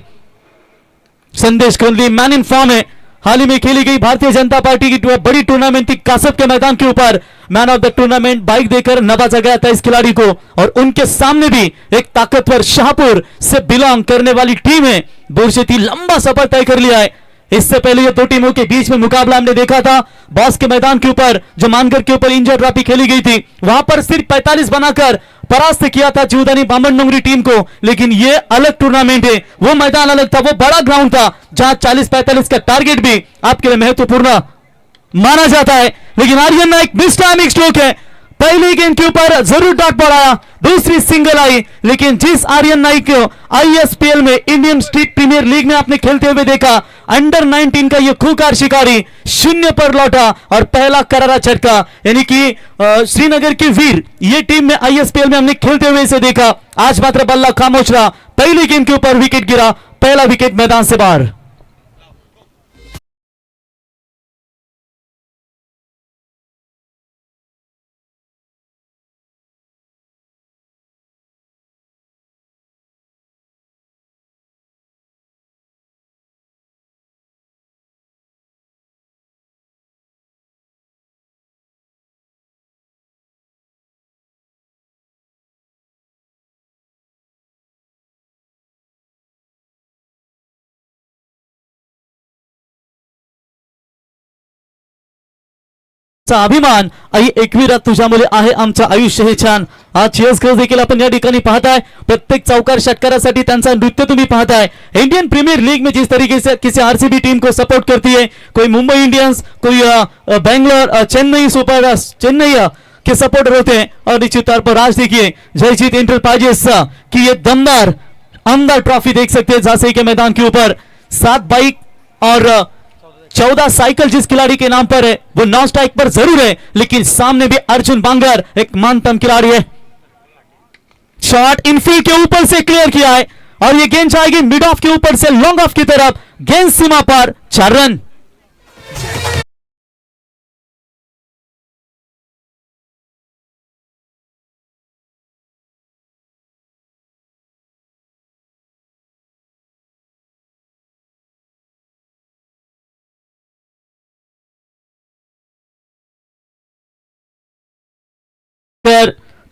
संदेश कुंडली मैन इन फॉर्म है. हाल ही में खेली गई भारतीय जनता पार्टी की बड़ी टूर्नामेंट थी कासब के मैदान के ऊपर. Man of the tournament bike देकर नवाजा गया था इस खिलाड़ी को. और उनके सामने भी एक ताकतवर शाहपुर से बिलोंग करने वाली टीम है. बुरशेती लंबा सफर तय कर लिया है. इससे पहले ये दो टीमों के बीच में मुकाबला हमने देखा था बॉस के मैदान के ऊपर, जो मानकर के ऊपर इंजर ट्रॉफी खेली गई थी. वहां पर सिर्फ 45 बनाकर परास्त किया था जीवदानी बामन डोंगरी टीम को. लेकिन ये अलग टूर्नामेंट है, वो मैदान अलग था, वो बड़ा ग्राउंड था जहां 40-45 का टारगेट भी आपके लिए महत्वपूर्ण माना जाता है. लेकिन आर्यन नाइक मिस टाइम एक स्ट्रोक है. पहली गेंद के ऊपर जरूर डॉट बॉल आया, दूसरी सिंगल आई. लेकिन जिस आर्यन नाइक को ISPL में, इंडियन स्ट्रीट प्रीमियर लीग में आपने खेलते हुए देखा, अंडर 19 का ये खूंखार शिकारी शून्य पर लौटा और पहला करारा झटका. यानी कि श्रीनगर की वीर ये टीम में ISPL में हमने खेलते हुए इसे देखा. आज मात्र बल्ला खामोश रहा. पहली गेंद के ऊपर विकेट गिरा, पहला विकेट मैदान से बाहर. अभिमान आई एकविरा तुझ्यामुळे आहे आमचं आयुष्य हे छान. आज चिअर्स देखील आपण या ठिकाणी पाहताय. प्रत्येक चौकार षटकारासाठी त्यांचा नृत्य तुम्ही पाहताय. इंडियन प्रीमियर लीग में जिस तरीके से किसी RCB टीम को सपोर्ट करती है, कोई मुंबई इंडियंस, कोई बैंगलोर, चेन्नई के सपोर्टर होते हैं. और निश्चित तौर पर आज देखिए जयजीत इंटरप्राइजेस की ये दमदार आमदार ट्रॉफी देख सकते हैं झांसी के मैदान के ऊपर. 7 बाइक और 14 साइकिल जिस खिलाड़ी के नाम पर है वो नॉन स्ट्राइक पर जरूर है, लेकिन सामने भी अर्जुन बांगर एक मानतम खिलाड़ी है. शॉट इनफील्ड के ऊपर से क्लियर किया है और ये गेंद जाएगी मिड ऑफ के ऊपर से लॉन्ग ऑफ की तरफ. गेंद सीमा पर 4 रन.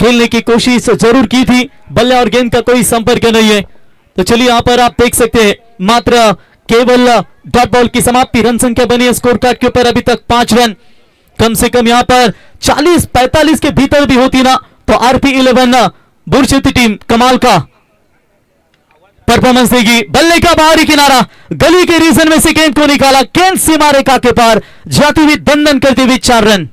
खेलने की कोशिश जरूर की थी, बल्ले और गेंद का कोई संपर्क नहीं है. तो चलिए यहां पर आप देख सकते हैं मात्र केवल डॉट बॉल की समाप्ति. रन संख्या बनी है स्कोर कार्ड के ऊपर अभी तक 5 रन. कम से कम यहां पर 40-45 के भीतर भी होती ना तो RP11 बुरशेती टीम कमाल का परफॉर्मेंस देगी. बल्ले का बाहरी किनारा, गली के रीजन में से गेंद को निकाला, गेंद सीमा रेखा के पार जाती हुई दंडन करती हुई 4 रन.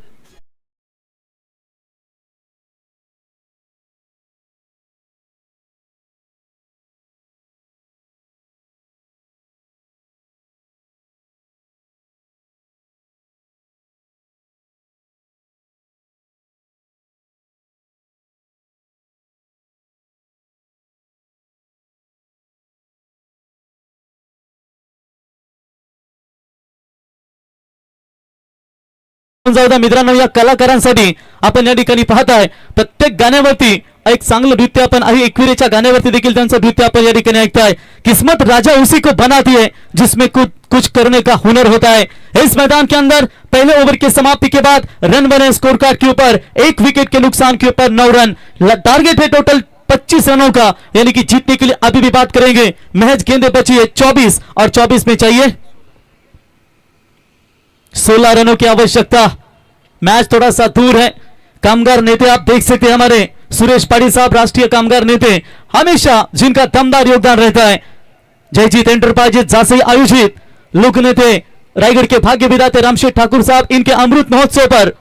जाऊ द्या मित्रांनो, या कलाकारांसाठी आपण या ठिकाणी पाहताय प्रत्येक गाण्यावरती एक चांगलं नृत्य आपण आहे. एकविरेच्या गाण्यावरती देखील त्यांचं नृत्य आपण या ठिकाणी ऐकताय. किस्मत राजा उसी को बनाती है जिसमें कुछ करने का हुनर होता है. इस मैदान के अंदर पहले ओवर की समाप्ति के बाद रन बने स्कोर कार्ड के ऊपर 1 विकेट के नुकसान के ऊपर 9 रन. टारगेट है टोटल 25 रनों का, यानी कि जीतने के लिए अभी भी बात करेंगे. महज गेंदें बची है 24 और 24 में चाहिए 16 रनों की आवश्यकता. मैच थोड़ा सा दूर है. कामगार नेते आप देख सकते हैं हमारे सुरेश पाड़ी साहब, राष्ट्रीय कामगार नेते, हमेशा जिनका दमदार योगदान रहता है. जयजीत एंटरप्राइजेज जासे आयोजित लोक नेते रायगढ़ के भाग्य विधाते रामशेठ ठाकुर साहब, इनके अमृत महोत्सव पर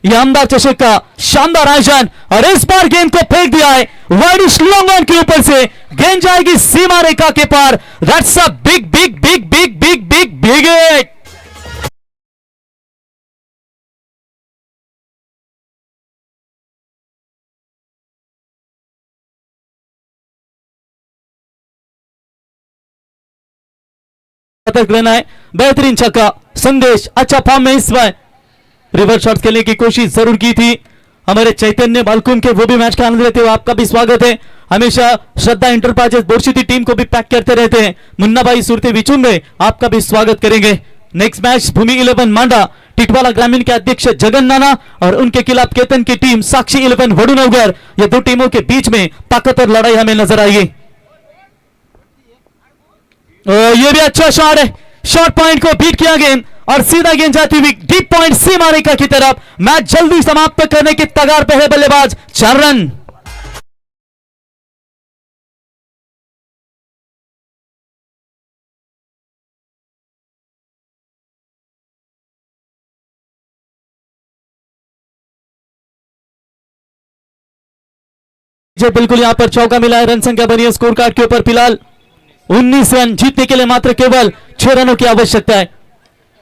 यह आमदार चषक का शानदार आयोजन. और इस बार गेंद को फेंक दिया है वाइड लॉन्ग ऑन के ऊपर से. गेंद जाएगी सीमा रेखा के पार. That's a big big big big big big big hit. लेना है. बेहतरीन छक्का. संदेश अच्छा फॉर्म में इस बार. रिवर्स शॉट खेलने की कोशिश जरूर की थी हमारे चैतन्य बालकुन के, वो भी मैच का आनंद लेते हुए आपका भी स्वागत है. हमेशा श्रद्धा इंटरप्राइजेस बोरसिटी टीम को भी पैक करते रहते हैं. मुन्ना भाई सुरते विचुंबे, आपका भी स्वागत करेंगे. नेक्स्ट मैच भूमि 11 मांडा टिटवाला ग्रामीण के अध्यक्ष जगन नाना और उनके खिलाफ केतन की टीम साक्षी 11 वडुनगर. ये दो टीमों के बीच में ताकतवर लड़ाई हमें नजर आई. ये भी अच्छा शॉट है. शॉर्ट पॉइंट को बीट किया गेंद और सीधा गेंद जाती हुई डीप पॉइंट सीमा रेखा की तरफ. मैच जल्दी समाप्त करने की तगार पे है बल्लेबाज. 4 रन. बिल्कुल यहां पर चौका मिला है. रन संख्या बनी है स्कोर कार्ड के ऊपर फिलहाल 19 रन. जीतने के लिए मात्र केवल 6 रनों की आवश्यकता है.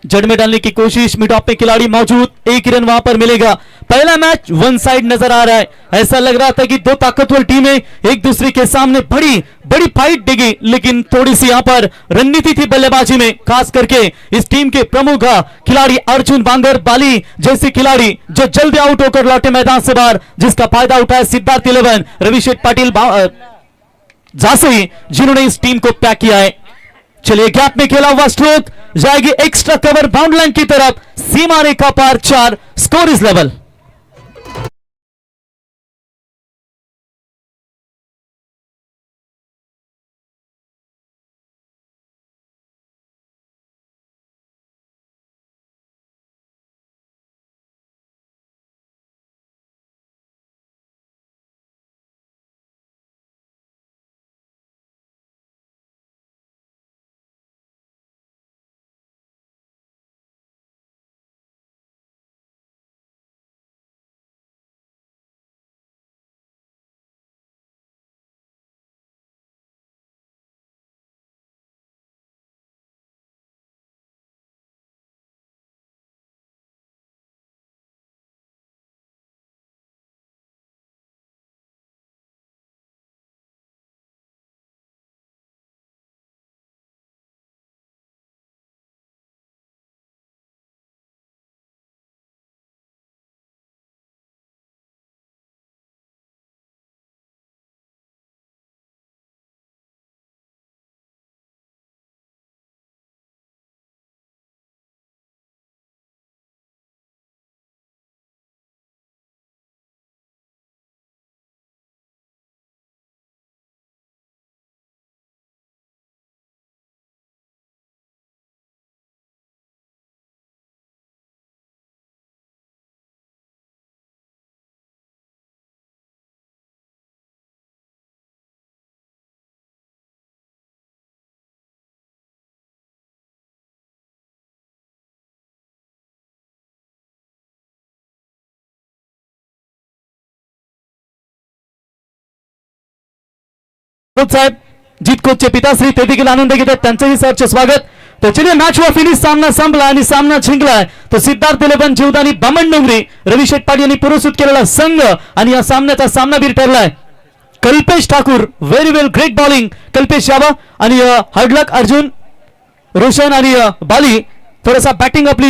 जड़ में डालने की कोशिश, मिड ऑफ में खिलाड़ी मौजूद, 1 रन वहां पर मिलेगा. पहला मैच वन साइड नजर आ रहा है. ऐसा लग रहा था कि दो ताकतवर टीमें एक दूसरे के सामने बड़ी बड़ी फाइट देगी, लेकिन थोड़ी सी यहां पर रणनीति थी बल्लेबाजी में, खास करके इस टीम के प्रमुख खिलाड़ी अर्जुन बांगर बाली जैसे खिलाड़ी जो जल्दी आउट होकर लौटे मैदान से बाहर, जिसका फायदा उठाया सिद्धार्थ 11 रविशेठ पाटिल जासे, जिन्होंने इस टीम को पैक किया है. चलिए गैप में खेला हुआ स्ट्रोक जाएगी एक्स्ट्रा कवर बाउंड लाइन की तरफ. सीमा रेखा पार 4. Score is level. Sahebjeet कोचचे पिताश्री ते देखील आनंद घेतात, त्यांचंही सरचे स्वागत. तो चलिए मैच हुआ फिनिश. सामना संपला आणि सामना जिंकलाय तो सिद्धार्थ 11 जीवदानी बामण डोंगरी रविशेठ पाटील यांनी पुरस्कृत केलेला संघ आणि या सामन्याचा सामनावीर ठरलाय कल्पेश ठाकूर. व्हेरी वेल, ग्रेट बॉलिंग कल्पेश यावा. आणि हार्ड लक अर्जुन, रोशन आणि बाली थोडासा बॅटिंग आपली